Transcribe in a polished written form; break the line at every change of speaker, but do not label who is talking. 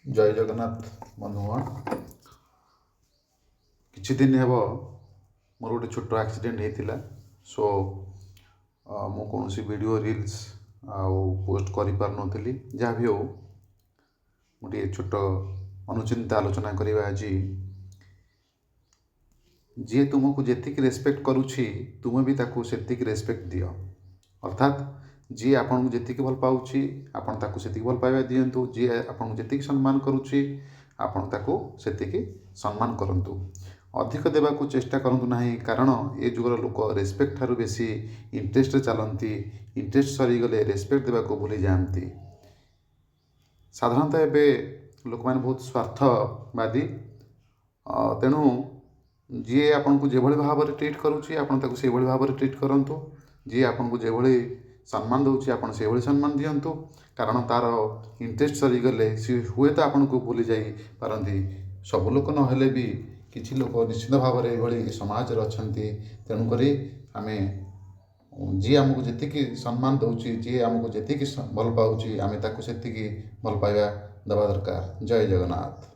जय जगन्नाथ बंधुगण किछि दिन हेब मोर गोटे छोट एक्सीडेंट होता सो मु कौन वीडियो रील्स पोस्ट कर पार नी जहाँ भी हो गोटे छोट अनुचिंत आलोचना करवा आज जी तुमको जी रेस्पेक्ट करुच्ची तुम भी ताकू से रेस्पेक्ट दियो अर्थात जी आपन को जी भल पाऊँगी आपन ताकू से भल पाइबा दिंतु जी आपन को जी सम्मान करुच्ची आपन ताकू से सम्मान करंतु अधिक देवा को चेष्टा करंतु नहीं कारण ए जुगर लोक रेस्पेक्ट ठारू बेसी इंटरेस्ट चलती इंटरेस्ट सरीगले रेस्पेक्ट देवा को भूली जाती साधारणतः एबे लोक मैंने बहुत स्वार्थवादी तेणु जी आपन को जो भाव में ट्रीट करुच्ची आपन ताकू से भाव में ट्रीट करंतु जी आपन को जो सम्मान दूसरी आपन से सम्मान दिंतु कारण तार इंटरेस्ट सरीगले सी हुए तो आपन को भूली जाई पारंती सब लोक नहेले भी किछि लोक निश्चित भाव में समाज अच्छा तेणुक आम जी आमको जी सम्मान दूसरी जी आमको जी भल पाऊँगी आम ताकू से भल पाइबा दबा दरकार। जय जगन्नाथ।